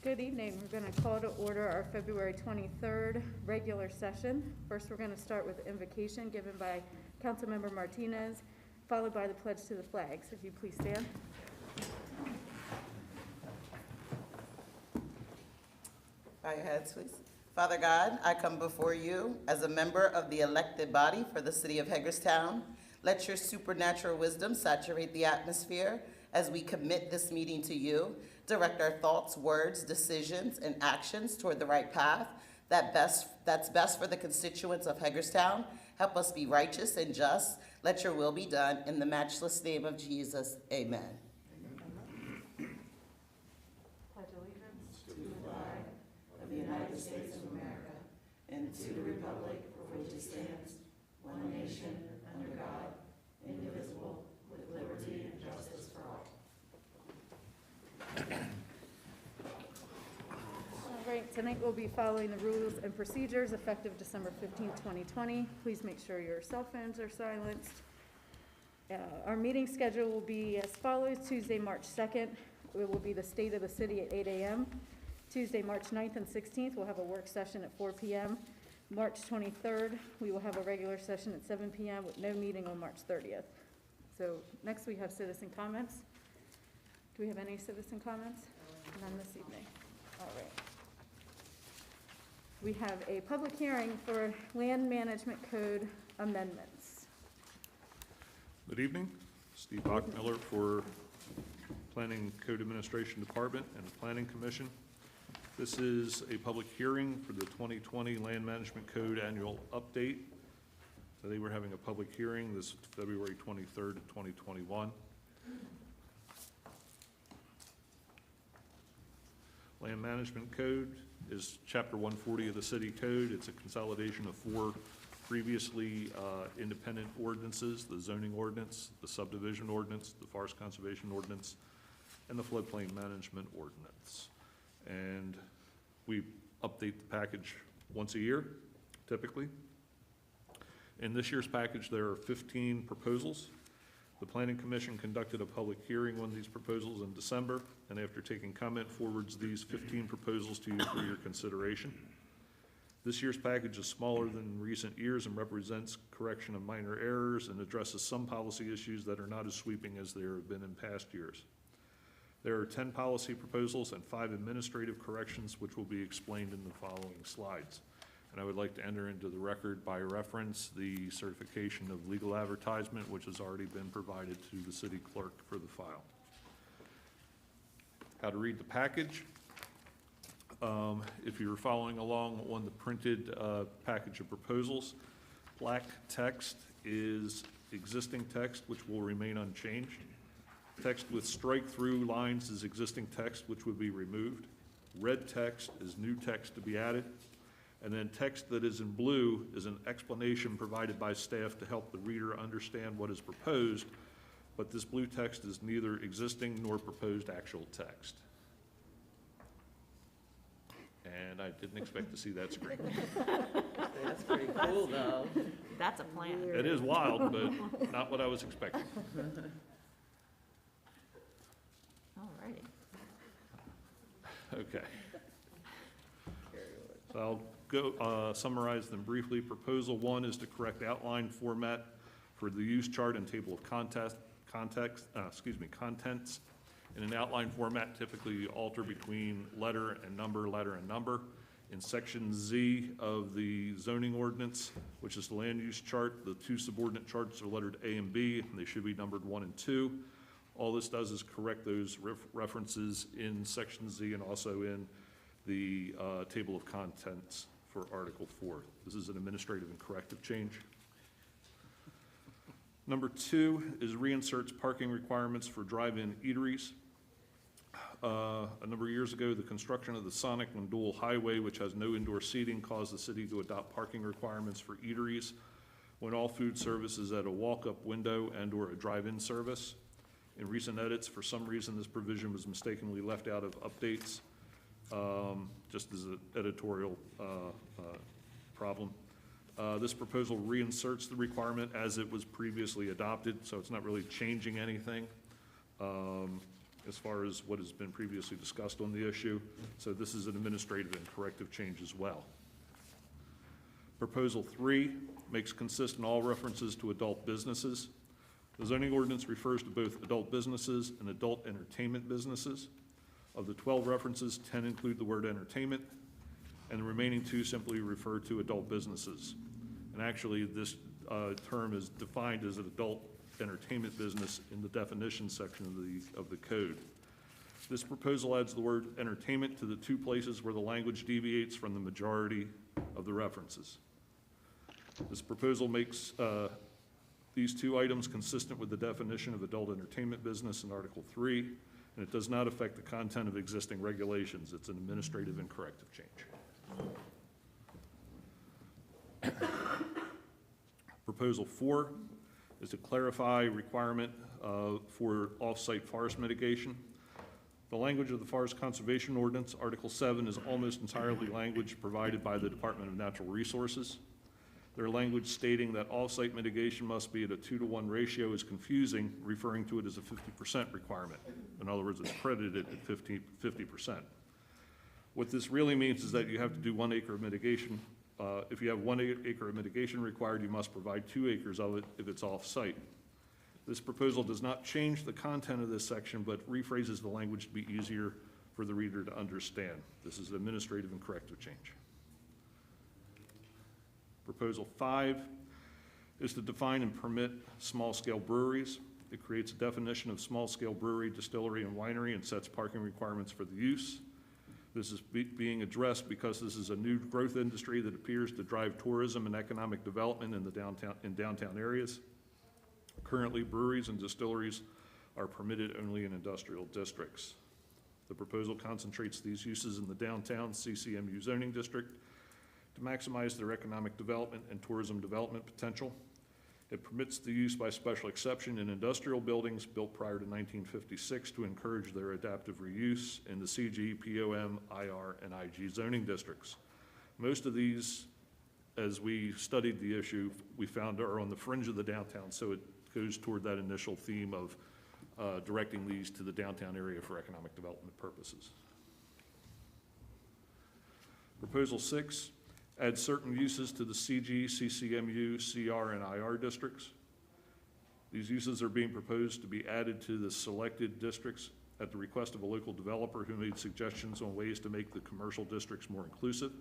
Good evening. We're going to call to order our February 23rd regular session. First, we're going to start with invocation given by Councilmember Martinez, followed by the pledge to the flag. So if you please stand. Bow your heads, please. Father God, I come before you as a member of the elected body for the city of Hagerstown. Let your supernatural wisdom saturate the atmosphere as we commit this meeting to you. Direct our thoughts, words, decisions, and actions toward the right path that's best for the constituents of Hagerstown. Help us be righteous and just. Let your will be done. In the matchless name of Jesus, amen. Pledge allegiance To the flag of the United States of America and to the republic for which it stands, one nation, under God, indivisible, with liberty and justice for all. All right, tonight we'll be following the rules and procedures effective December 15th, 2020. Please make sure your cell phones are silenced. Our meeting schedule will be as follows. Tuesday, March 2nd, it will be the State of the City at 8 a.m. Tuesday, March 9th and 16th, we'll have a work session at 4 p.m. March 23rd, we will have a regular session at 7 p.m. with no meeting on March 30th. So next we have citizen comments. Do we have any citizen comments? None this evening. All right. We have a public hearing for Land Management Code amendments. Good evening. Steve Bachmiller for Planning Code Administration Department and the Planning Commission. This is a public hearing for the 2020 Land Management Code Annual Update. Today we're having a public hearing this February 23rd, 2021. Land Management Code is Chapter 140 of the City Code. It's a consolidation of four previously independent ordinances: the zoning ordinance, the subdivision ordinance, the forest conservation ordinance, and the floodplain management ordinance. And we update the package once a year, typically. In this year's package, there are 15 proposals. The Planning Commission conducted a public hearing on these proposals in December, and after taking comment, forwards these 15 proposals to you for your consideration. This year's package is smaller than recent years and represents correction of minor errors and addresses some policy issues that are not as sweeping as there have been in past years. There are 10 policy proposals and 5 administrative corrections, which will be explained in the following slides. And I would like to enter into the record by reference the certification of legal advertisement, which has already been provided to the city clerk for the file. How to read the package. If you're following along on the printed package of proposals, black text is existing text, which will remain unchanged. Text with strike-through lines is existing text, which would be removed. Red text is new text to be added. And then text that is in blue is an explanation provided by staff to help the reader understand what is proposed, but this blue text is neither existing nor proposed actual text. And I didn't expect to see that screen. That's pretty cool, though. That's a plan. It is wild, but not what I was expecting. All righty. Okay. So I'll go summarize them briefly. Proposal 1 is to correct outline format for the use chart and table of contents. In an outline format, typically you alter between letter and number, letter and number. In section Z of the zoning ordinance, which is the land use chart, the two subordinate charts are lettered A and B, and they should be numbered 1 and 2. All this does is correct those references in section Z and also in the table of contents for Article 4. This is an administrative and corrective change. Number 2 is reinserts parking requirements for drive-in eateries. A number of years ago, the construction of the Sonic and Dual Highway, which has no indoor seating, caused the city to adopt parking requirements for eateries when all food service is at a walk-up window and or a drive-in service. In recent edits, for some reason, this provision was mistakenly left out of updates, just as an editorial problem. This proposal reinserts the requirement as it was previously adopted, so it's not really changing anything. as far as what has been previously discussed on the issue. So this is an administrative and corrective change as well. Proposal 3 makes consistent all references to adult businesses. The zoning ordinance refers to both adult businesses and adult entertainment businesses. Of the 12 references, 10 include the word entertainment, and the remaining 2 simply refer to adult businesses. And actually, this term is defined as an adult entertainment business in the definition section of the code. This proposal adds the word entertainment to the 2 places where the language deviates from the majority of the references. This proposal makes these 2 items consistent with the definition of adult entertainment business in Article 3, and it does not affect the content of existing regulations. It's an administrative and corrective change. Proposal 4 is to clarify requirement for off-site forest mitigation. The language of the Forest Conservation Ordinance, Article 7, is almost entirely language provided by the Department of Natural Resources. Their language stating that off-site mitigation must be at a 2-to-1 ratio is confusing, referring to it as a 50% requirement. In other words, it's credited at 50%. What this really means is that you have to do 1 acre of mitigation. If you have 1 acre of mitigation required, you must provide 2 acres of it if it's off-site. This proposal does not change the content of this section, but rephrases the language to be easier for the reader to understand. This is an administrative and corrective change. Proposal 5 is to define and permit small-scale breweries. It creates a definition of small-scale brewery, distillery, and winery and sets parking requirements for the use. This is being addressed because this is a new growth industry that appears to drive tourism and economic development in downtown areas. Currently, breweries and distilleries are permitted only in industrial districts. The proposal concentrates these uses in the downtown CCMU zoning district to maximize their economic development and tourism development potential. It permits the use by special exception in industrial buildings built prior to 1956 to encourage their adaptive reuse in the CG, POM, IR, and IG zoning districts. Most of these, as we studied the issue, we found are on the fringe of the downtown, so it goes toward that initial theme of directing these to the downtown area for economic development purposes. Proposal 6 adds certain uses to the CG, CCMU, CR, and IR districts. These uses are being proposed to be added to the selected districts at the request of a local developer who made suggestions on ways to make the commercial districts more inclusive.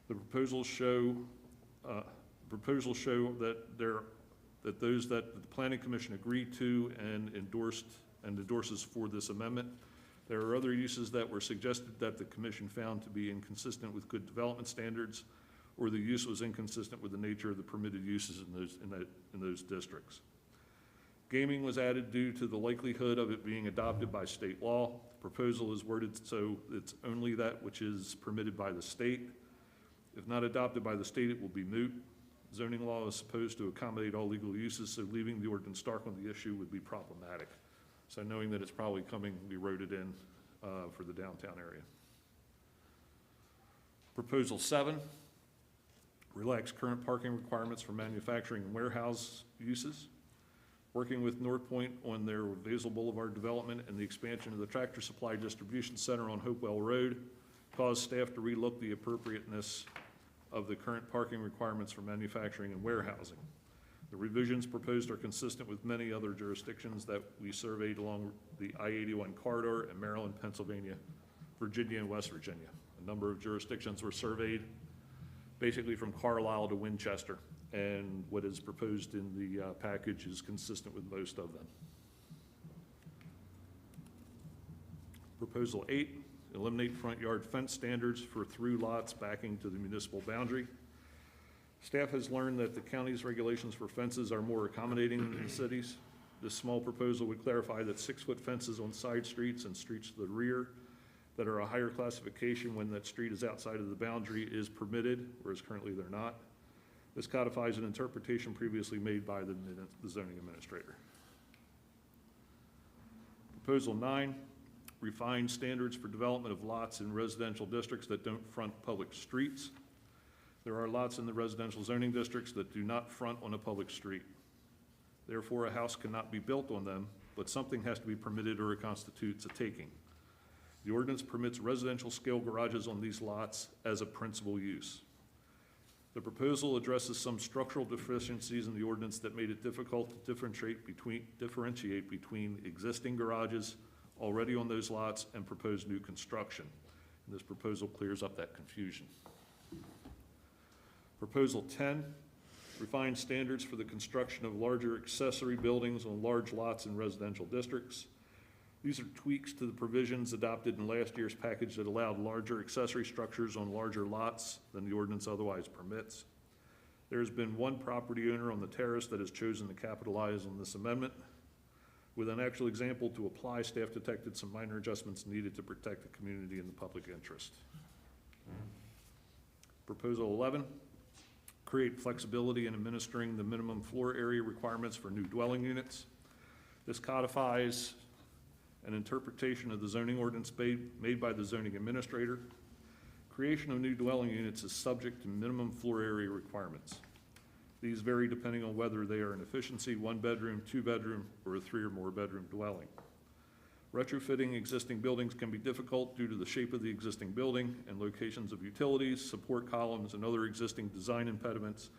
The proposals show that those that the Planning Commission agreed to and endorses for this amendment. There are other uses that were suggested that the Commission found to be inconsistent with good development standards, or the use was inconsistent with the nature of the permitted uses in those districts. Gaming was added due to the likelihood of it being adopted by state law. The proposal is worded so it's only that which is permitted by the state. If not adopted by the state, it will be moot. Zoning law is supposed to accommodate all legal uses, so leaving the ordinance stark on the issue would be problematic. So knowing that it's probably coming to be eroded in for the downtown area. Proposal 7, relax current parking requirements for manufacturing and warehouse uses. Working with North Point on their Basil Boulevard development and the expansion of the Tractor Supply Distribution Center on Hopewell Road caused staff to relook the appropriateness of the current parking requirements for manufacturing and warehousing. The revisions proposed are consistent with many other jurisdictions that we surveyed along the I-81 corridor in Maryland, Pennsylvania, Virginia, and West Virginia. A number of jurisdictions were surveyed, basically from Carlisle to Winchester, and what is proposed in the package is consistent with most of them. Proposal 8, eliminate front yard fence standards for through lots backing to the municipal boundary. Staff has learned that the county's regulations for fences are more accommodating than the cities. This small proposal would clarify that 6-foot fences on side streets and streets to the rear that are a higher classification when that street is outside of the boundary is permitted, whereas currently they're not. This codifies an interpretation previously made by the zoning administrator. Proposal 9, refine standards for development of lots in residential districts that don't front public streets. There are lots in the residential zoning districts that do not front on a public street. Therefore, a house cannot be built on them but something has to be permitted or it constitutes a taking. The ordinance permits residential scale garages on these lots as a principal use. The proposal addresses some structural deficiencies in the ordinance that made it difficult to differentiate between existing garages already on those lots and proposed new construction. And this proposal clears up that confusion. Proposal 10 refines standards for the construction of larger accessory buildings on large lots in residential districts. These are tweaks to the provisions adopted in last year's package that allowed larger accessory structures on larger lots than the ordinance otherwise permits. There has been one property owner on the terrace that has chosen to capitalize on this amendment. With an actual example to apply, staff detected some minor adjustments needed to protect the community and the public interest. Proposal 11, create flexibility in administering the minimum floor area requirements for new dwelling units. This codifies an interpretation of the zoning ordinance made by the zoning administrator. Creation of new dwelling units is subject to minimum floor area requirements. These vary depending on whether they are an efficiency, 1 bedroom, 2 bedroom, or a 3 or more bedroom dwelling. Retrofitting existing buildings can be difficult due to the shape of the existing building and locations of utilities, support columns, and other existing design impediments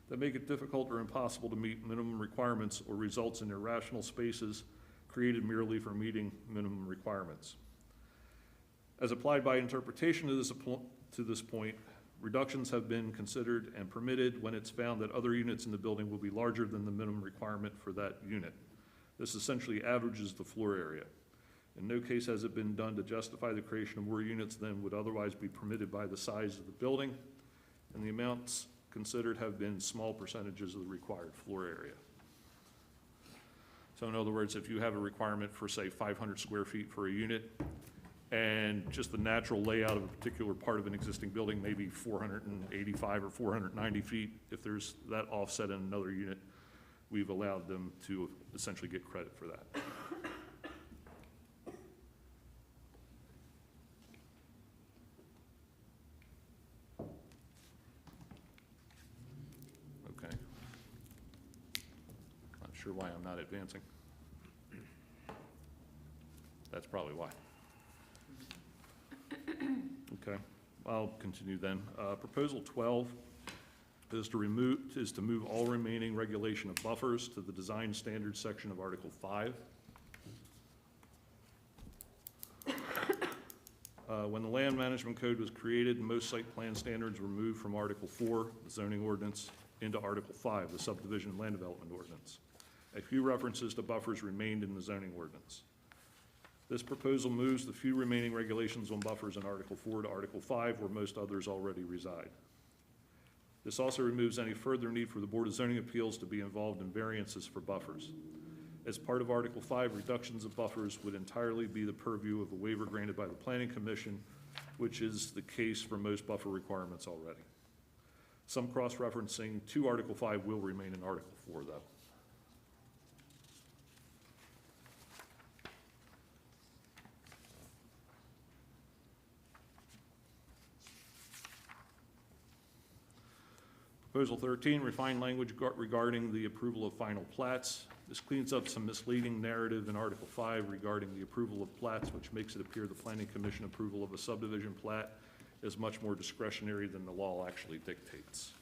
that make it difficult or impossible to meet minimum requirements or results in irrational spaces created merely for meeting minimum requirements. As applied by interpretation to this point, reductions have been considered and permitted when it's found that other units in the building will be larger than the minimum requirement for that unit. This essentially averages the floor area. In no case has it been done to justify the creation of more units than would otherwise be permitted by the size of the building, and the amounts considered have been small percentages of the required floor area. So in other words, if you have a requirement for, say, 500 square feet for a unit, and just the natural layout of a particular part of an existing building, maybe 485 or 490 feet, if there's that offset in another unit, we've allowed them to essentially get credit for that. Okay. Not sure why I'm not advancing. That's probably why. Okay, I'll continue then. Proposal 12 is to move all remaining regulation of buffers to the design standards section of Article 5. When the Land Management Code was created, most site plan standards were moved from Article 4, the zoning ordinance, into Article 5, the subdivision and land development ordinance. A few references to buffers remained in the zoning ordinance. This proposal moves the few remaining regulations on buffers in Article 4 to Article 5, where most others already reside. This also removes any further need for the Board of Zoning Appeals to be involved in variances for buffers. As part of Article 5, reductions of buffers would entirely be the purview of a waiver granted by the Planning Commission, which is the case for most buffer requirements already. Some cross-referencing to Article 5 will remain in Article 4, though. Proposal 13, refined language regarding the approval of final plats. This cleans up some misleading narrative in Article 5 regarding the approval of plats, which makes it appear the Planning Commission approval of a subdivision plat is much more discretionary than the law actually dictates.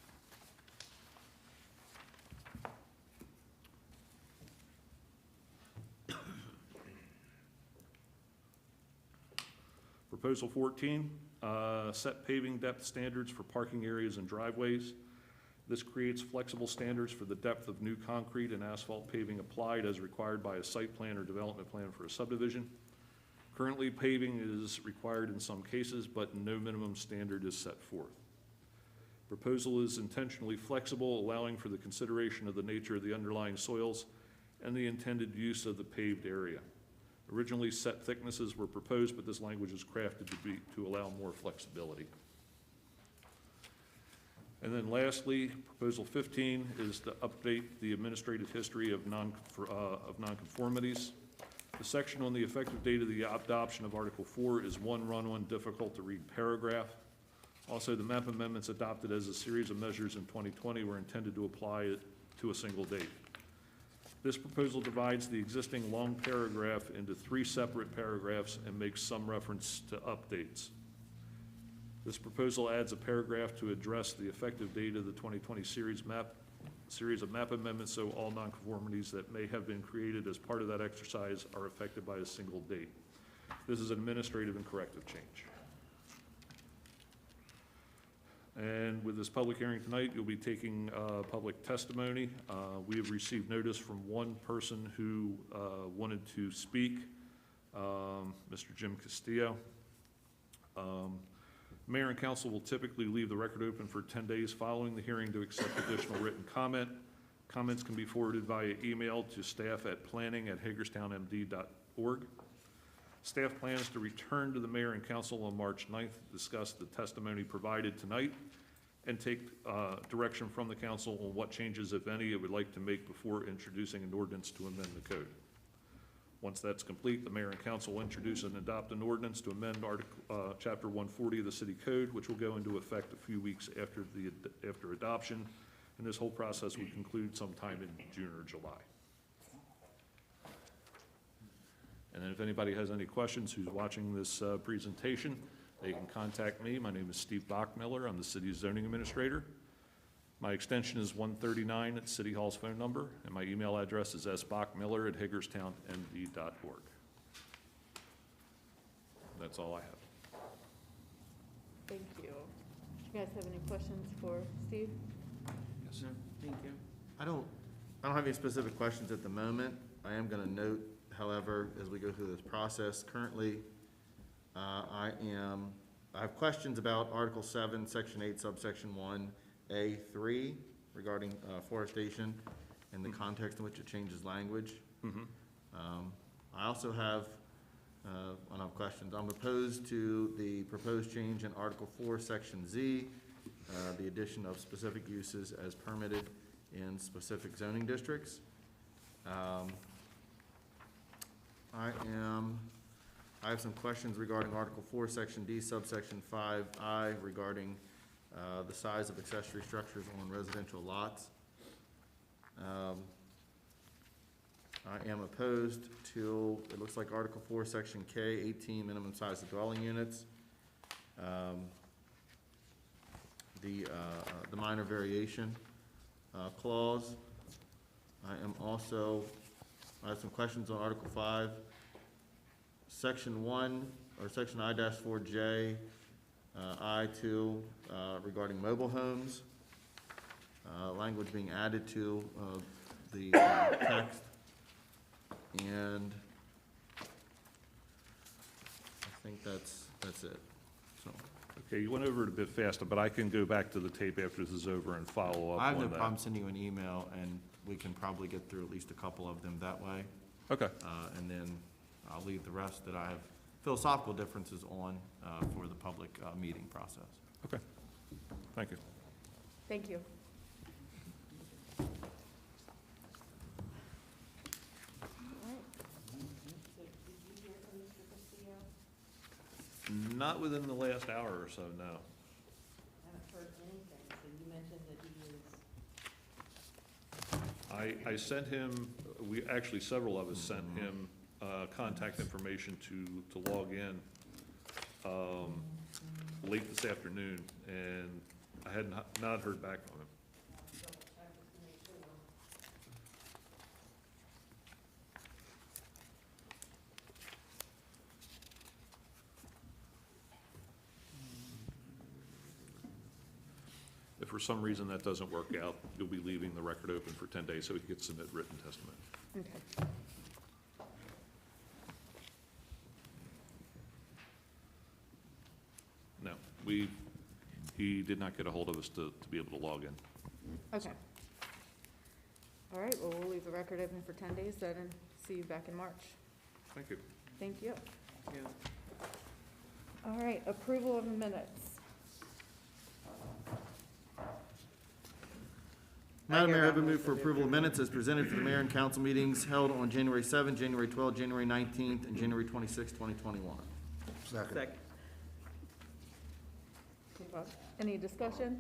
Proposal 14, set paving depth standards for parking areas and driveways. This creates flexible standards for the depth of new concrete and asphalt paving applied as required by a site plan or development plan for a subdivision. Currently, paving is required in some cases, but no minimum standard is set forth. Proposal is intentionally flexible, allowing for the consideration of the nature of the underlying soils and the intended use of the paved area. Originally, set thicknesses were proposed, but this language is crafted to allow more flexibility. And then lastly, Proposal 15 is to update the administrative history of nonconformities. The section on the effective date of the adoption of Article 4 is one run-on, difficult-to-read paragraph. Also, the map amendments adopted as a series of measures in 2020 were intended to apply it to a single date. This proposal divides the existing long paragraph into 3 separate paragraphs and makes some reference to updates. This proposal adds a paragraph to address the effective date of the 2020 series of map amendments, so all nonconformities that may have been created as part of that exercise are affected by a single date. This is an administrative and corrective change. And with this public hearing tonight, you'll be taking public testimony. We have received notice from one person who wanted to speak, Mr. Jim Castillo. Mayor and council will typically leave the record open for 10 days following the hearing to accept additional written comment. Comments can be forwarded via email to staff@planning@hagerstownmd.org. Staff plans to return to the mayor and council on March 9th to discuss the testimony provided tonight and take direction from the council on what changes, if any, it would like to make before introducing an ordinance to amend the code. Once that's complete, the mayor and council will introduce and adopt an ordinance to amend Chapter 140 of the City Code, which will go into effect a few weeks after adoption, and this whole process would conclude sometime in June or July. And then if anybody has any questions who's watching this presentation, they can contact me. My name is Steve Bachmiller. I'm the city's zoning administrator. My extension is 139 at City Hall's phone number, and my email address is sbachmiller@hagerstownmd.org. That's all I have. Thank you. Do you guys have any questions for Steve? Yes, sir. Thank you. I don't have any specific questions at the moment. I am gonna note, however, as we go through this process, currently, I have questions about Article 7, Section 8, Subsection 1A3 regarding forestation and the context in which it changes language. I also have questions. I'm opposed to the proposed change in Article 4, Section Z, the addition of specific uses as permitted in specific zoning districts. I have some questions regarding Article 4, Section D, Subsection 5I, regarding the size of accessory structures on residential lots. I am opposed to, it looks like Article 4, Section K, 18, minimum size of dwelling units. The minor variation clause. I have some questions on Article 5. Section 1, or Section I-4J, I-2, regarding mobile homes. Language being added to the text. And I think that's it. So Okay, you went over it a bit faster, but I can go back to the tape after this is over and follow up I have on no that. problem sending you an email, and we can probably get through at least a couple of them that way. Okay, And then I'll leave the rest that I have philosophical differences on for the public meeting process. okay. Thank you. Thank you. Not within the last hour or so, no. Haven't heard anything, so you mentioned that he was. I sent him, several of us sent him contact information to log in late this afternoon, and I had not heard back from him. If for some reason that doesn't work out, you'll be leaving the record open for 10 days so he can submit written testimony. Okay. No, he did not get a hold of us to be able to log in. Okay. All right, well, we'll leave the record open for 10 days then and see you back in March. Thank you. Thank you. Yeah. All right, approval of minutes. Madam Mayor, I would move for approval of minutes as presented for the mayor and council meetings held on January 7, January 12, January 19th, and January 26, 2021. Second. Any discussion?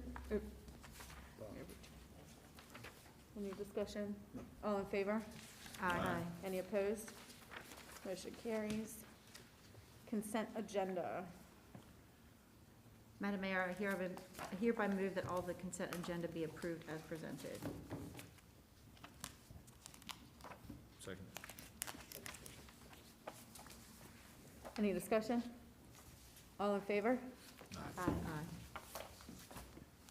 Any discussion? All in favor? Aye. Any opposed? Motion carries. Consent agenda. Madam Mayor, I hereby move that all the consent agenda be approved as presented. Second. Any discussion? All in favor? Aye.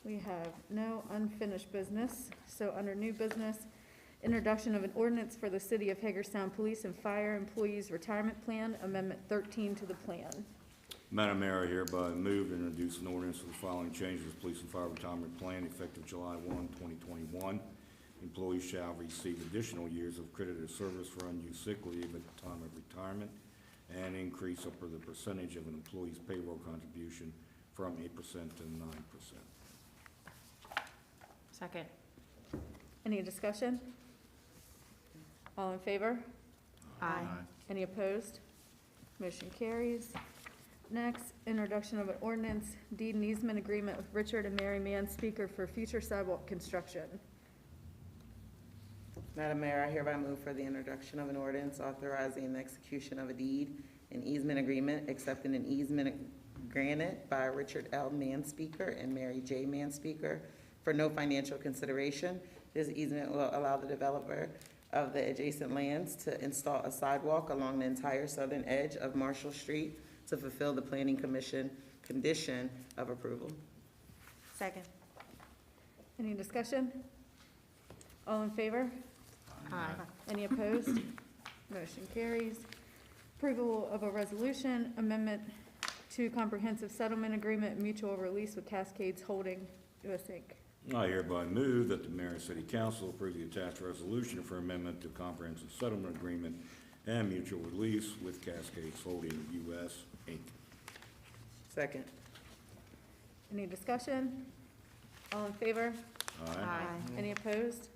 We have no unfinished business, so under new business, introduction of an ordinance for the City of Hagerstown Police and Fire Employees Retirement Plan, Amendment 13 to the plan. Madam Mayor, I hereby move to introduce an ordinance for the following changes to Police and Fire Retirement Plan effective July 1, 2021. Employees shall receive additional years of credited service for unused sick leave at the time of retirement and increase up to the percentage of an employee's payroll contribution from 8% to 9%. Second. Any discussion? All in favor? Aye. Any opposed? Motion carries. Next, introduction of an ordinance, deed and easement agreement with Richard and Mary Mann Speaker for future sidewalk construction. Madam Mayor, I hereby move for the introduction of an ordinance authorizing the execution of a deed and easement agreement, accepting an easement granted by Richard L. Manspeaker and Mary J. Manspeaker for no financial consideration. This easement will allow the developer of the adjacent lands to install a sidewalk along the entire southern edge of Marshall Street to fulfill the Planning Commission condition of approval. Second. Any discussion? All in favor? Aye. Any opposed? Motion carries. Approval of a resolution, amendment to comprehensive settlement agreement, mutual release with Cascades Holding US Inc. I hereby move that the mayor and city council approve the attached resolution for amendment to comprehensive settlement agreement and mutual release with Cascades Holding US Inc. Second. Any discussion? All in favor? Aye. Any opposed?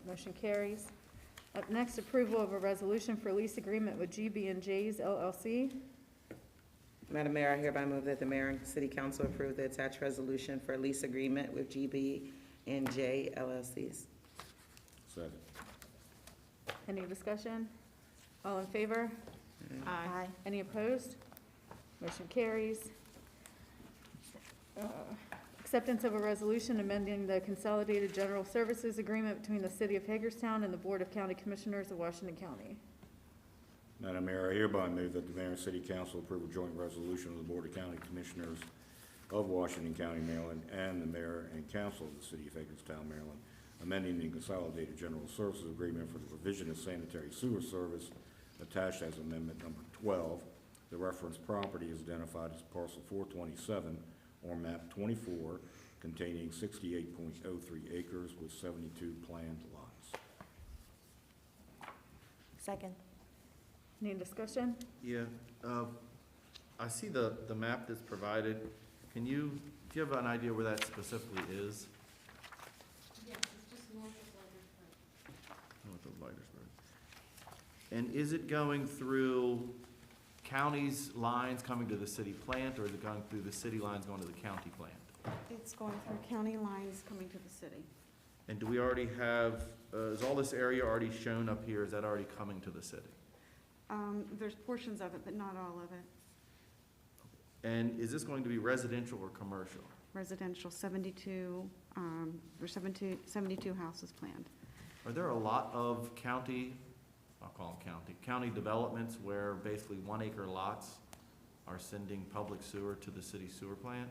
Motion carries. Up next, approval of a resolution for lease agreement with GB&J's LLC. Madam Mayor, I hereby move that the mayor and city council approve the attached resolution for lease agreement with GB and J LLCs. Second. Any discussion? All in favor? Aye. Any opposed? Motion carries. Acceptance of a resolution amending the Consolidated General Services Agreement between the City of Hagerstown and the Board of County Commissioners of Washington County. Madam Mayor, I hereby move that the mayor and city council approve a joint resolution of the Board of County Commissioners of Washington County, Maryland, and the mayor and council of the city of Hagerstown, Maryland, amending the Consolidated General Services Agreement for the provision of sanitary sewer service attached as amendment number 12. The reference property is identified as parcel 427 or map 24, containing 68.03 acres with 72 planned lots. Second. Any discussion? Yeah, I see the map that's provided. Do you have an idea where that specifically is? Yes, it's just north of North of Leitersburg. And is it going through county's lines coming to the city plant, or is it going through the city lines going to the county plant? It's going through county lines coming to the city. And do we already have, is all this area already shown up here? Is that already coming to the city? There's portions of it, but not all of it. And is this going to be residential or commercial? Residential, 72 houses planned. Are there a lot of county, I'll call them county developments where basically 1 acre lots are sending public sewer to the city sewer plant?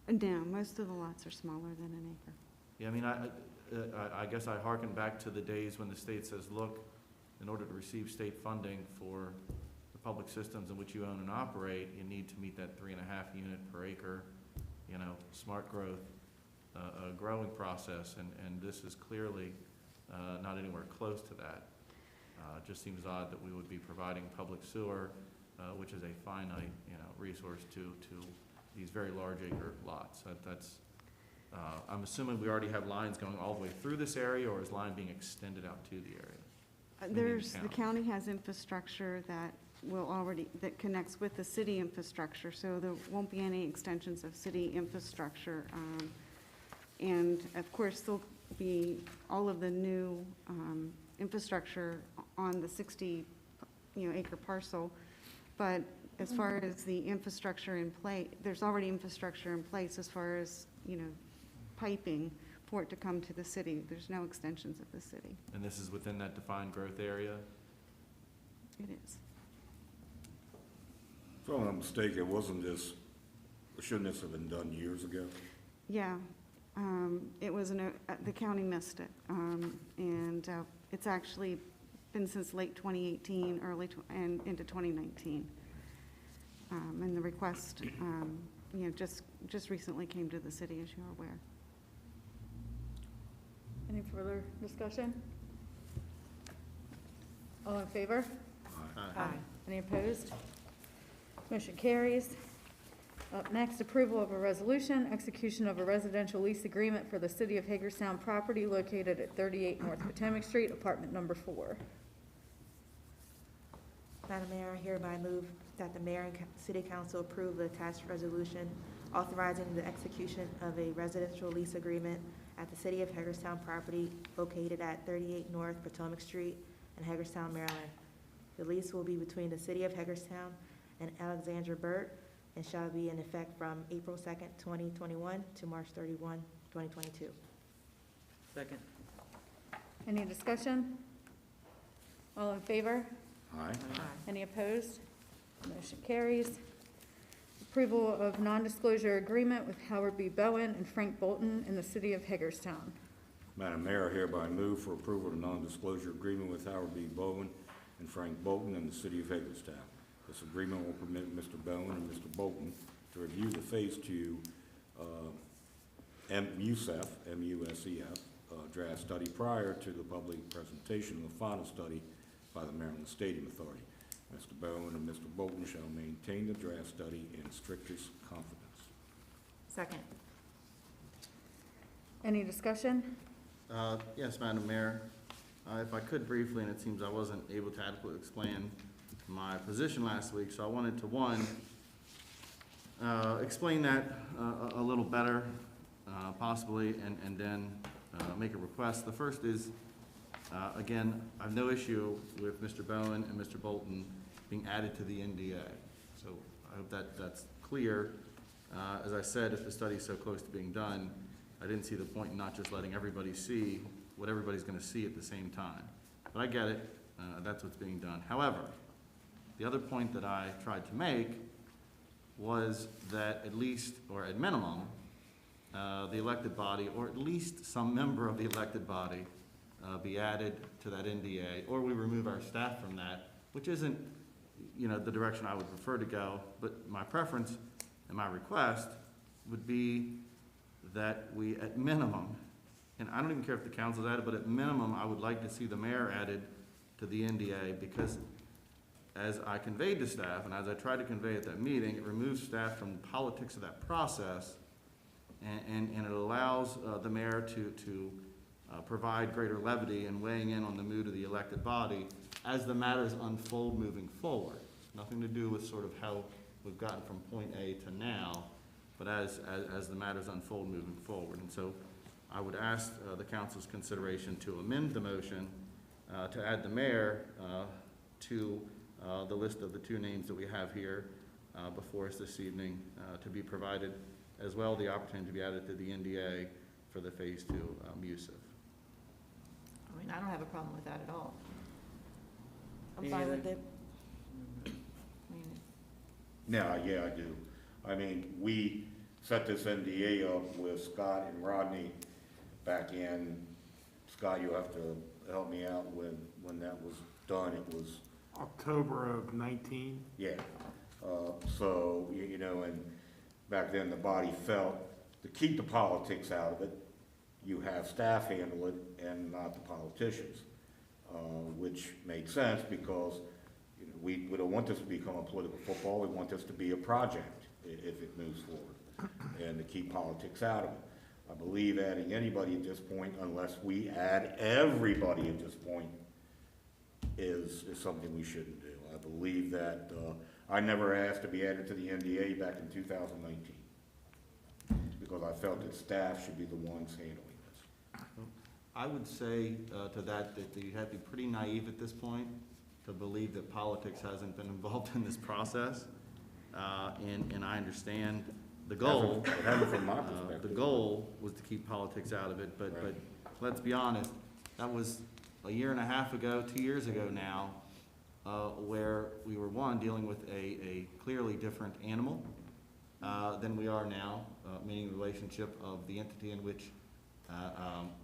No, most of the lots are smaller than an acre. Yeah, I mean, I guess I hearken back to the days when the state says, look, in order to receive state funding for the public systems in which you own and operate, you need to meet that 3.5 unit per acre, smart growth, growing process, and this is clearly not anywhere close to that. It just seems odd that we would be providing public sewer, which is a finite, resource to these very large acre lots. I'm assuming we already have lines going all the way through this area, or is line being extended out to the area? The county has infrastructure that that connects with the city infrastructure, so there won't be any extensions of city infrastructure. And of course, there'll be all of the new infrastructure on the 60, acre parcel. But as far as the infrastructure in place, there's already infrastructure in place as far as, piping for it to come to the city. There's no extensions of the city. And this is within that defined growth area? It is. If I'm not mistaken, shouldn't this have been done years ago? Yeah, it was, the county missed it. And it's actually been since late 2018, and into 2019. And the request, just recently came to the city, as you are aware. Any further discussion? All in favor? Aye. Any opposed? Motion carries. Up next, approval of a resolution, execution of a residential lease agreement for the City of Hagerstown property located at 38 North Potomac Street, apartment number 4. Madam Mayor, I hereby move that the mayor and city council approve the attached resolution authorizing the execution of a residential lease agreement at the City of Hagerstown property located at 38 North Potomac Street in Hagerstown, Maryland. The lease will be between the City of Hagerstown and Alexandra Burt and shall be in effect from April 2nd, 2021 to March 31, 2022. Second. Any discussion? All in favor? Aye. Any opposed? Motion carries. Approval of non-disclosure agreement with Howard B. Bowen and Frank Bolton in the City of Hagerstown. Madam Mayor, I hereby move for approval of a non-disclosure agreement with Howard B. Bowen and Frank Bolton in the City of Hagerstown. This agreement will permit Mr. Bowen and Mr. Bolton to review the Phase 2 MUSEF draft study prior to the public presentation of the final study by the Maryland Stadium Authority. Mr. Bowen and Mr. Bolton shall maintain the draft study in strictest confidence. Second. Any discussion? Yes, Madam Mayor. If I could briefly, and it seems I wasn't able to adequately explain my position last week, so I wanted to, one, explain that a little better, possibly, and then make a request. The first is, again, I have no issue with Mr. Bowen and Mr. Bolton being added to the NDA. So I hope that that's clear. As I said, if the study is so close to being done, I didn't see the point in not just letting everybody see what everybody's going to see at the same time. But I get it. That's what's being done. However, the other point that I tried to make was that at least, or at minimum, the elected body, or at least some member of the elected body, be added to that NDA, or we remove our staff from that, which isn't, the direction I would prefer to go. But my preference and my request would be that we, at minimum, and I don't even care if the council's added, but at minimum, I would like to see the mayor added to the NDA, because as I conveyed to staff, and as I tried to convey at that meeting, it removes staff from the politics of that process, and it allows the mayor to provide greater levity and weighing in on the mood of the elected body as the matters unfold moving forward. Nothing to do with sort of how we've gotten from point A to now, but as the matters unfold moving forward. And so I would ask the council's consideration to amend the motion to add the mayor to the list of the two names that we have here before us this evening, to be provided as well the opportunity to be added to the NDA for the Phase 2 USIF. I mean, I don't have a problem with that at all. I'm fine with it. I mean, Yeah, I do. I mean, we set this NDA up with Scott and Rodney back in, Scott, you have to help me out when that was done. It was October of 19. Yeah, so, and back then the body felt to keep the politics out of it, you have staff handle it and not the politicians, which made sense because we don't want this to become a political football. We want this to be a project if it moves forward, and to keep politics out of it. I believe adding anybody at this point, unless we add everybody at this point, is something we shouldn't do. I believe that, I never asked to be added to the NDA back in 2019, because I felt that staff should be the ones handling this. I would say to that you have to be pretty naive at this point to believe that politics hasn't been involved in this process. And I understand the goal. It hasn't from my The perspective. goal was to keep politics out of it, but Right. let's be honest, that was a year and a half ago, 2 years ago now, where we were, one, dealing with a clearly different animal than we are now, meaning the relationship of the entity in which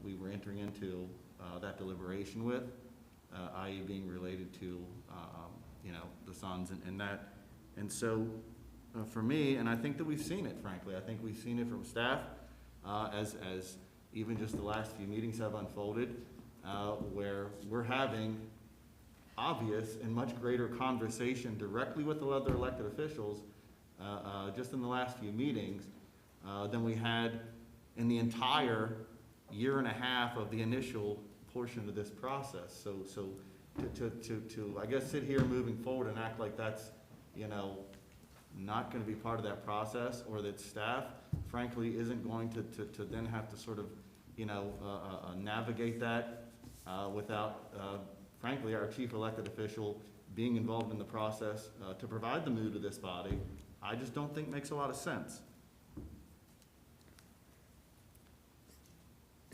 we were entering into that deliberation with, i.e. being related to, the sons and that. And so, for me, and I think that we've seen it, frankly, I think we've seen it from staff, as even just the last few meetings have unfolded, where we're having obvious and much greater conversation directly with the other elected officials, just in the last few meetings, than we had in the entire year and a half of the initial portion of this process. So to I guess, sit here moving forward and act like that's, not gonna be part of that process, or that staff, frankly, isn't going to then have to sort of, navigate that, without, frankly, our chief elected official being involved in the process, to provide the mood of this body, I just don't think makes a lot of sense.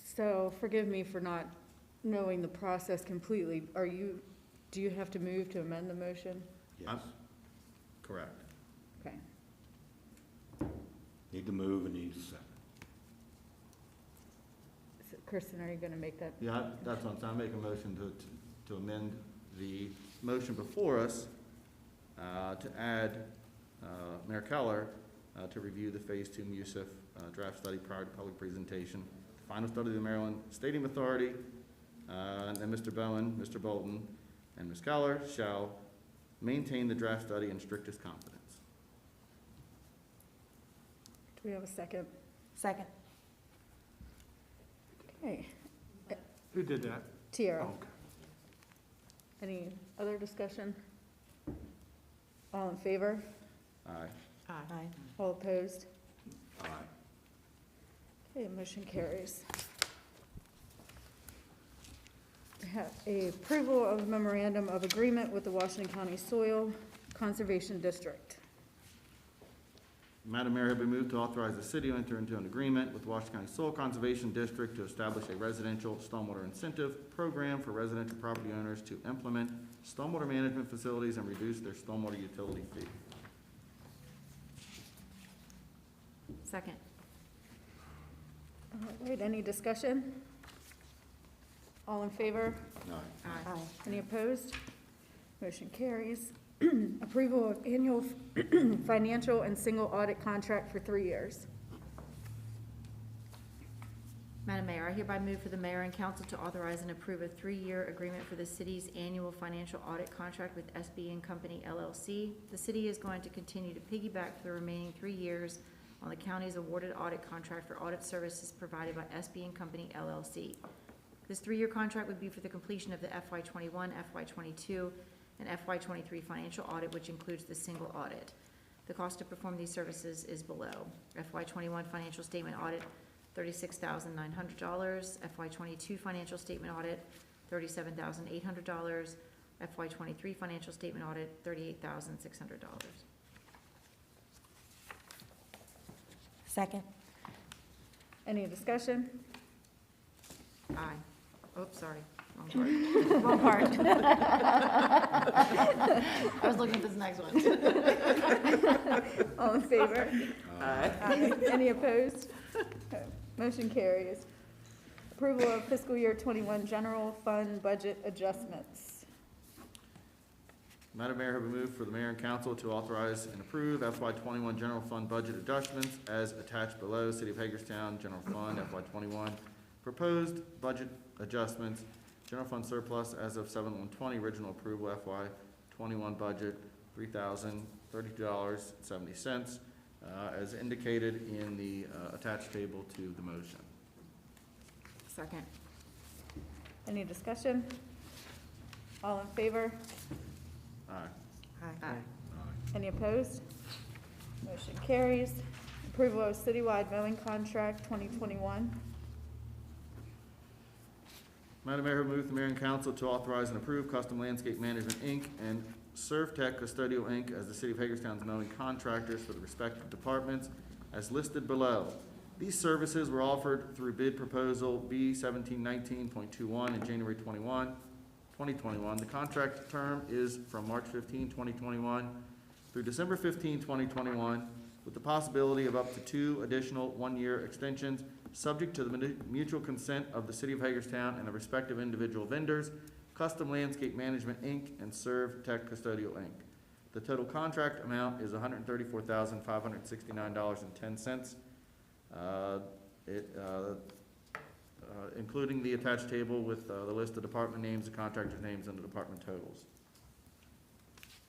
So forgive me for not knowing the process completely. Do you have to move to amend the motion? Yes. Correct. Okay. Need to move and need to second. So, Kristen, are you going to make that? Yeah, that's what I'm saying. I make a motion to amend the motion before us, to add, Mayor Keller, to review the Phase 2 MUSIF draft study prior to public presentation. Final study of the Maryland Stadium Authority, and then Mr. Bowen, Mr. Bolton, and Ms. Keller shall maintain the draft study in strictest confidence. Do we have a second? Second. Okay. Who did that? Tiara. Oh, okay. Any other discussion? All in favor? Aye. Aye. All opposed? Aye. Okay, motion carries. We have a approval of memorandum of agreement with the Washington County Soil Conservation District. Madam Mayor, have been moved to authorize the city to enter into an agreement with Washington County Soil Conservation District to establish a residential stormwater incentive program for residential property owners to implement stormwater management facilities and reduce their stormwater utility fee. Second. All right, any discussion? All in favor? Aye. Aye. Any opposed? Motion carries. Approval of annual financial and single audit contract for 3 years. Madam Mayor, I hereby move for the mayor and council to authorize and approve a 3-year agreement for the city's annual financial audit contract with SB and Company LLC. The city is going to continue to piggyback for the remaining 3 years on the county's awarded audit contract for audit services provided by SB and Company LLC. This 3-year contract would be for the completion of the FY21, FY22, and FY23 financial audit, which includes the single audit. The cost to perform these services is below. FY21 financial statement audit, $36,900. FY22 financial statement audit, $37,800. FY23 financial statement audit, $38,600. Second. Any discussion? Aye. Oops, sorry, wrong part. Wrong part. I was looking at this next one. All in favor? Aye. Aye. Any opposed? Okay, motion carries. Approval of fiscal year 21 general fund budget adjustments. Madam Mayor, have been moved for the mayor and council to authorize and approve FY21 general fund budget adjustments as attached below. City of Hagerstown, general fund FY21. Proposed budget adjustments, general fund surplus as of 7/1/20, original approval FY21 budget, $3,032.70, as indicated in the attached table to the motion. Second. Any discussion? All in favor? Aye. Aye. Any opposed? Motion carries. Approval of citywide mowing contract 2021. Madam Mayor, move the mayor and council to authorize and approve Custom Landscape Management, Inc. and ServTech Custodial, Inc. as the City of Hagerstown's mowing contractors for the respective departments as listed below. These services were offered through bid proposal B 1719.21 in January 2021. The contract term is from March 15, 2021 through December 15, 2021, with the possibility of up to 2 additional one-year extensions, subject to the mutual consent of the City of Hagerstown and the respective individual vendors, Custom Landscape Management, Inc. and ServTech Custodial, Inc. The total contract amount is $134,569.10. Including the attached table with the list of department names, the contractors' names, and the department totals.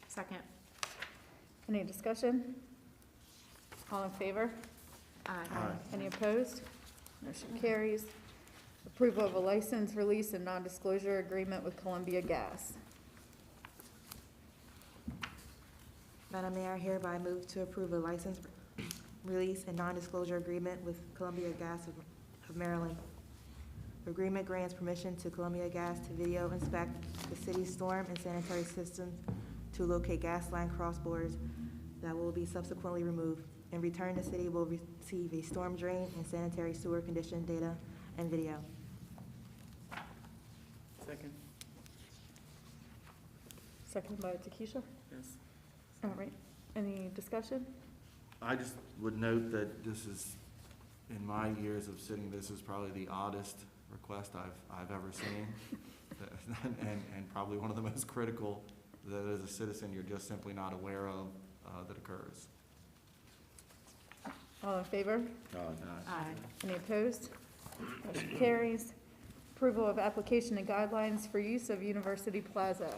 Second. Any discussion? All in favor? Aye. Any opposed? Motion carries. Approval of a license release and non-disclosure agreement with Columbia Gas. Madam Mayor, I hereby move to approve a license release and non-disclosure agreement with Columbia Gas of Maryland. The agreement grants permission to Columbia Gas to video inspect the city's storm and sanitary systems to locate gas line crossbores that will be subsequently removed. In return, the city will receive a storm drain and sanitary sewer condition data and video. Second. Second by Takesha. Yes. All right. Any discussion? I just would note that this is, in my years of sitting, this is probably the oddest request I've ever seen. And probably one of the most critical that as a citizen you're just simply not aware of that occurs. All in favor? Aye. Any opposed? Motion carries. Approval of application and guidelines for use of University Plaza.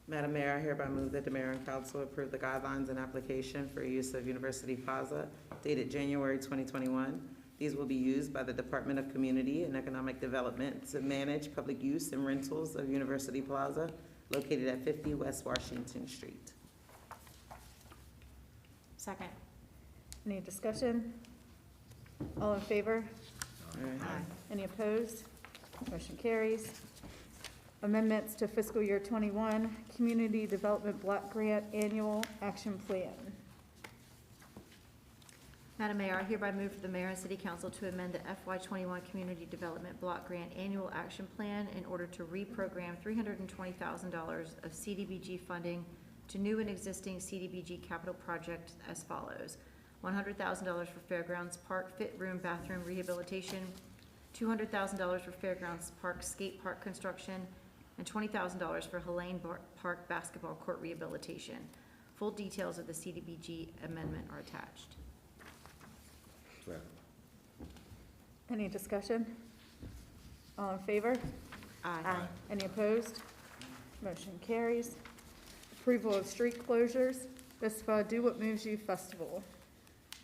Madam Mayor, I hereby move that the mayor and council approve the guidelines and application for use of University Plaza dated January 2021. These will be used by the Department of Community and Economic Development to manage public use and rentals of University Plaza located at 50 West Washington Street. Second. Any discussion? All in favor? Aye. Any opposed? Motion carries. Amendments to fiscal year 21 Community Development Block Grant Annual Action Plan. Madam Mayor, I hereby move for the mayor and city council to amend the FY21 Community Development Block Grant Annual Action Plan in order to reprogram $320,000 of CDBG funding to new and existing CDBG capital projects as follows. $100,000 for Fairgrounds Park Fit Room Bathroom Rehabilitation, $200,000 for Fairgrounds Park Skate Park Construction, and $20,000 for Helene Park Basketball Court Rehabilitation. Full details of the CDBG amendment are attached. Second. Any discussion? All in favor? Aye. Any opposed? Motion carries. Approval of street closures, BISFA Do What Moves You Festival.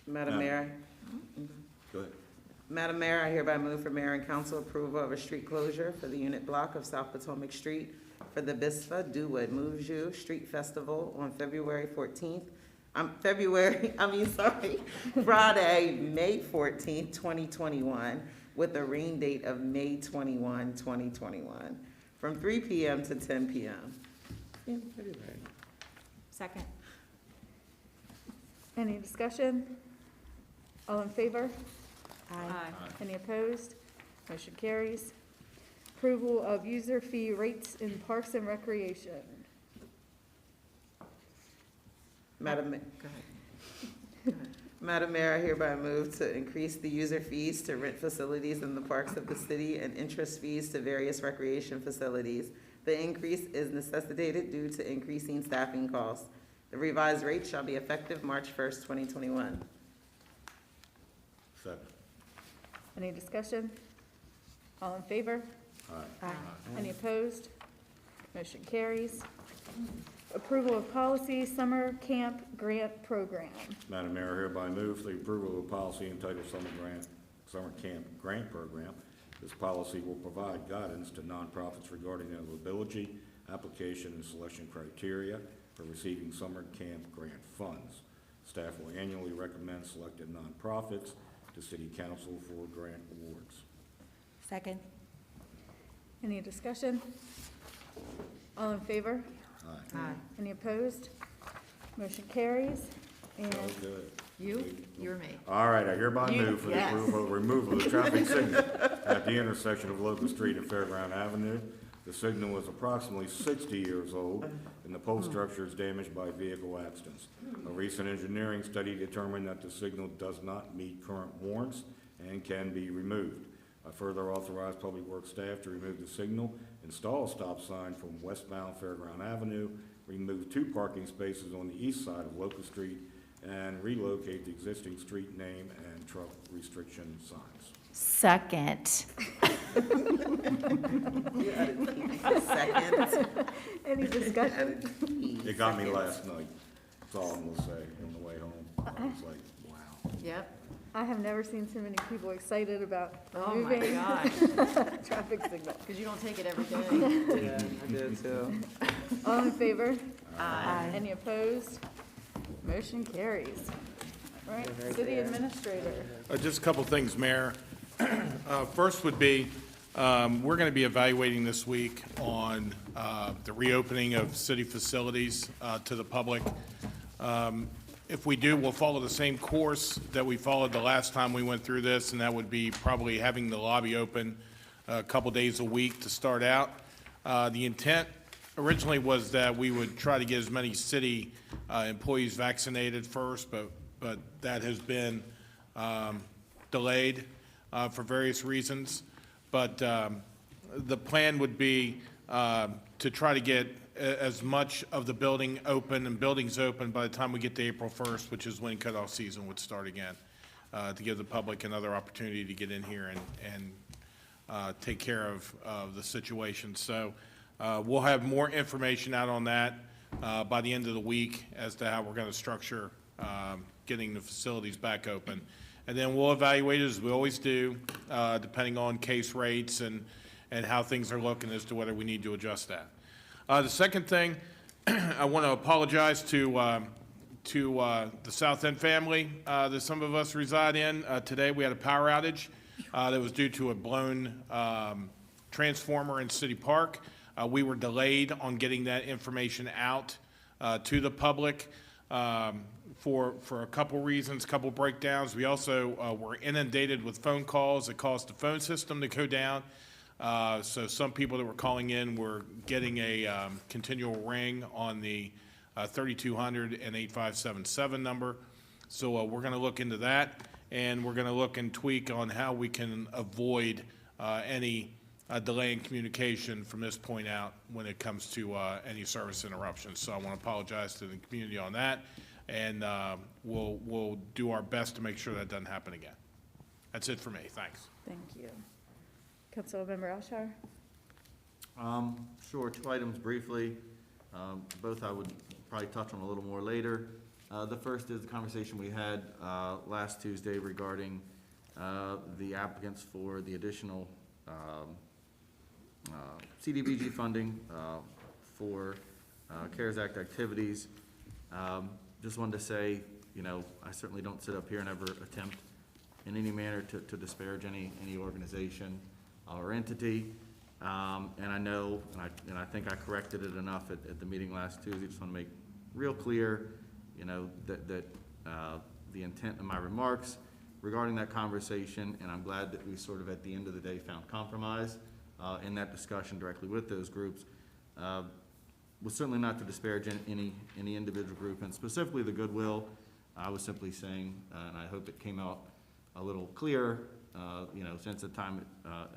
Madam Mayor. Go ahead. Madam Mayor, I hereby move for mayor and council approval of a street closure for the unit block of South Potomac Street for the BISFA Do What Moves You Street Festival on Friday, May 14th, 2021, with a rain date of May 21, 2021, from 3 p.m. to 10 p.m. In February. Second. Any discussion? All in favor? Aye. Any opposed? Motion carries. Approval of user fee rates in Parks and Recreation. Madam Mayor, I hereby move to increase the user fees to rent facilities in the parks of the city and interest fees to various recreation facilities. The increase is necessitated due to increasing staffing costs. The revised rate shall be effective March 1st, 2021. Second. Any discussion? All in favor? Aye. Any opposed? Motion carries. Approval of policy summer camp grant program. Madam Mayor, I hereby move for the approval of a policy entitled Summer Camp Grant Program. This policy will provide guidance to nonprofits regarding eligibility, application, and selection criteria for receiving summer camp grant funds. Staff will annually recommend selected nonprofits to City Council for grant awards. Second. Any discussion? All in favor? Aye. Any opposed? Motion carries. And Okay. You or me? All right, I hereby You- move for the yes. removal of the traffic signal at the intersection of Locust Street and Fairground Avenue. The signal was approximately 60 years old, and the pole structure is damaged by vehicle accidents. A recent engineering study determined that the signal does not meet current warrants and can be removed. I further authorize Public Works staff to remove the signal, install a stop sign from westbound Fairground Avenue, remove 2 parking spaces on the east side of Locust Street, and relocate the existing street name and truck restriction signs. Second. Second. any discussion? It got me last night, that's all I'm gonna say, on the way home. I was like, wow. Yep. I have never seen so many people excited about Oh, my removing gosh, traffic signal. because you don't take it every day. Yeah, I did too. All in favor? Aye. Any opposed? Motion carries. All right, city administrator. Just a couple things, Mayor. First would be, we're going to be evaluating this week on the reopening of city facilities to the public. If we do, we'll follow the same course that we followed the last time we went through this, and that would be probably having the lobby open a couple days a week to start out. The intent originally was that we would try to get as many city employees vaccinated first, but that has been delayed for various reasons. But the plan would be to try to get as much of the building open and buildings open by the time we get to April 1st, which is when cutoff season would start again, to give the public another opportunity to get in here and take care of the situation. So we'll have more information out on that by the end of the week as to how we're going to structure getting the facilities back open. And then we'll evaluate it as we always do, depending on case rates and how things are looking as to whether we need to adjust that. The second thing, I want to apologize to the South End family that some of us reside in. Today we had a power outage that was due to a blown transformer in City Park. We were delayed on getting that information out to the public for a couple reasons, couple breakdowns. We also were inundated with phone calls that caused the phone system to go down. So some people that were calling in were getting a continual ring on the 3200 and 8577 number. So we're going to look into that, and we're going to look and tweak on how we can avoid any delay in communication from this point out when it comes to any service interruptions. So I want to apologize to the community on that, and we'll do our best to make sure that doesn't happen again. That's it for me. Thanks. Thank you. Councilmember Alshire? Sure, 2 items briefly. Both I would probably touch on a little more later. The first is the conversation we had last Tuesday regarding the applicants for the additional CDBG funding for CARES Act activities. Just wanted to say, I certainly don't sit up here and ever attempt in any manner to disparage any organization or entity. And I know, and I think I corrected it enough at the meeting last Tuesday. Just want to make real clear, that the intent of my remarks regarding that conversation, and I'm glad that we sort of at the end of the day found compromise in that discussion directly with those groups, was certainly not to disparage any individual group, and specifically the Goodwill. I was simply saying, and I hope it came out a little clearer, since the time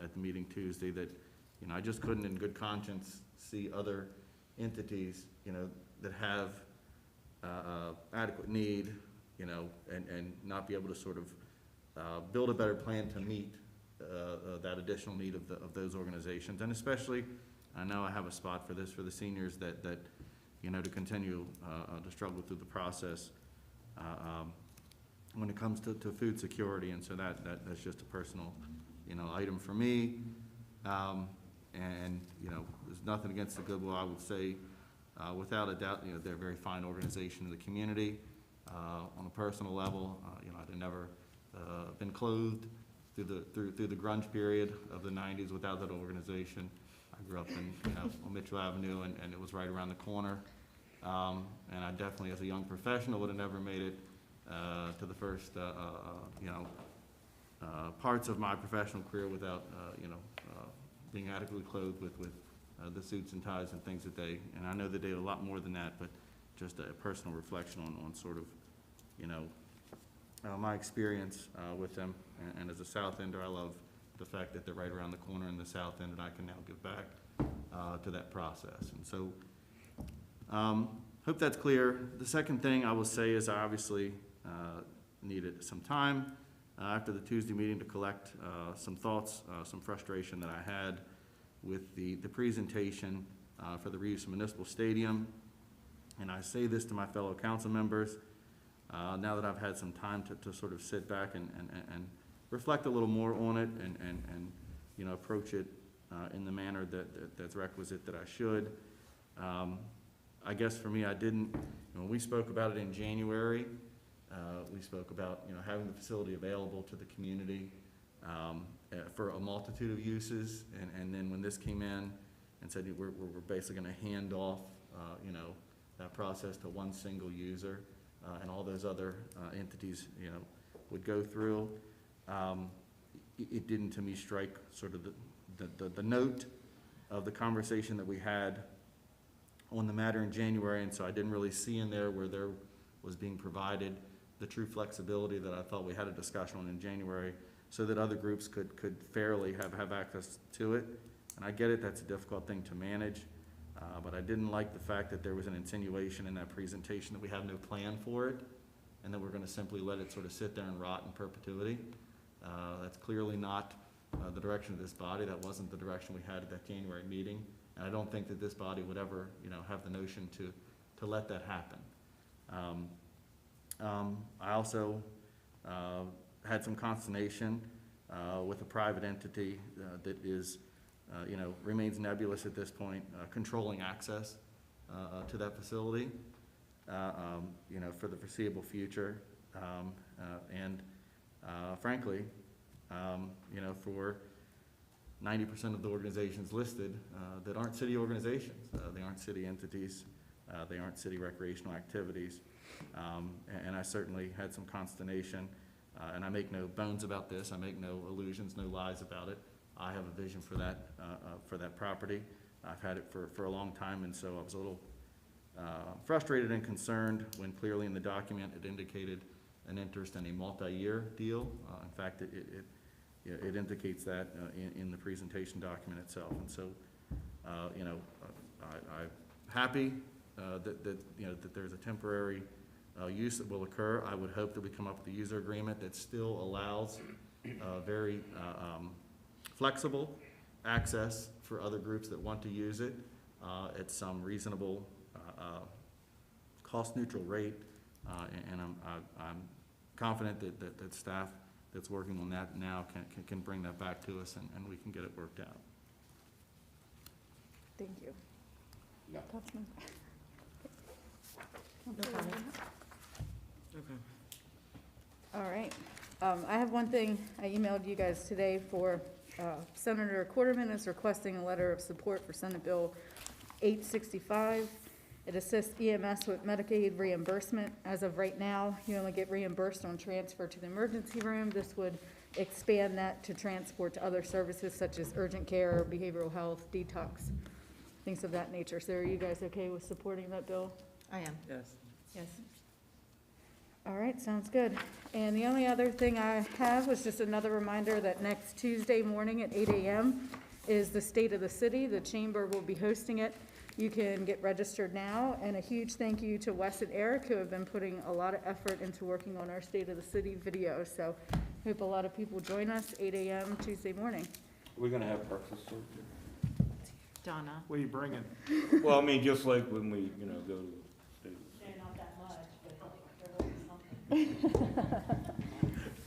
at the meeting Tuesday, that, I just couldn't in good conscience see other entities, that have adequate need, and not be able to sort of build a better plan to meet that additional need of those organizations. And especially, I know I have a spot for this, for the seniors that to continue to struggle through the process when it comes to food security. And so that's just a personal, item for me. And, there's nothing against the Goodwill. I would say, without a doubt, they're a very fine organization in the community. On a personal level, I've never been clothed through the grunge period of the 90s without that organization. I grew up in, on Mitchell Avenue, and it was right around the corner. And I definitely, as a young professional, would have never made it to the first, parts of my professional career without, being adequately clothed with the suits and ties and things that and I know they did a lot more than that, but just a personal reflection on sort of, my experience with them. And as a South Ender, I love the fact that they're right around the corner in the South End, and I can now give back to that process. And so, hope that's clear. The second thing I will say is I obviously needed some time after the Tuesday meeting to collect some thoughts, some frustration that I had with the presentation for the reuse of Municipal Stadium. And I say this to my fellow council members, now that I've had some time to sort of sit back and reflect a little more on it and approach it in the manner that's requisite that I should. I guess for me, I didn't, when we spoke about it in January, we spoke about, having the facility available to the community for a multitude of uses. And then when this came in and said we're basically gonna hand off, that process to one single user, and all those other entities, would go through, it didn't to me strike sort of the note of the conversation that we had on the matter in January. And so I didn't really see in there where there was being provided the true flexibility that I thought we had a discussion on in January, so that other groups could fairly have access to it. And I get it, that's a difficult thing to manage, but I didn't like the fact that there was an insinuation in that presentation that we have no plan for it, and that we're gonna simply let it sort of sit there and rot in perpetuity. That's clearly not the direction of this body. That wasn't the direction we had at that January meeting. And I don't think that this body would ever, have the notion to let that happen. I also had some consternation with a private entity that is, remains nebulous at this point, controlling access to that facility, for the foreseeable future. And frankly, for 90% of the organizations listed that aren't city organizations, they aren't city entities, they aren't city recreational activities. And I certainly had some consternation, and I make no bones about this. I make no illusions, no lies about it. I have a vision for that property. I've had it for a long time, and so I was a little frustrated and concerned when clearly in the document it indicated an interest in a multi-year deal. In fact, it indicates that in the presentation document itself. And so, I'm happy that there's a temporary use that will occur. I would hope that we come up with a user agreement that still allows very flexible access for other groups that want to use it at some reasonable cost-neutral rate. And I'm confident that staff that's working on that now can bring that back to us, and we can get it worked out. Thank you. No. Councilman? No comment. Okay. All right. I have one thing I emailed you guys today for Senator Quarterman is requesting a letter of support for Senate Bill 865. It assists EMS with Medicaid reimbursement. As of right now, you only get reimbursed on transfer to the emergency room. This would expand that to transport to other services such as urgent care, behavioral health, detox, things of that nature. So are you guys okay with supporting that bill? I am, Yes. yes. All right, sounds good. And the only other thing I have was just another reminder that next Tuesday morning at 8 a.m. is the State of the City. The Chamber will be hosting it. You can get registered now, and a huge thank you to Wes and Eric, who have been putting a lot of effort into working on our State of the City video. So I hope a lot of people join us, 8 a.m. Tuesday morning. We're gonna have breakfast too? Donna? What are you bringing? Well, I mean, just like when we, go to the. Not that much, but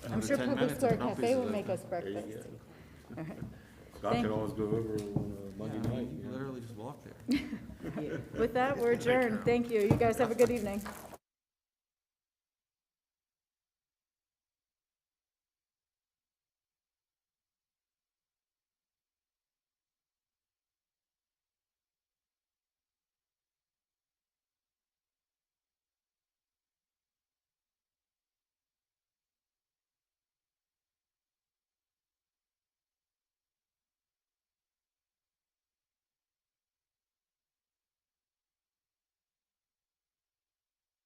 I'm Another sure 10 Public minutes Store and Grumpy's Cafe is will open. make us There you breakfast. go. All right. Scott Thank- could always go over on Monday night. Literally just walk there. With that, we're adjourned. Thank you. You guys have a good evening.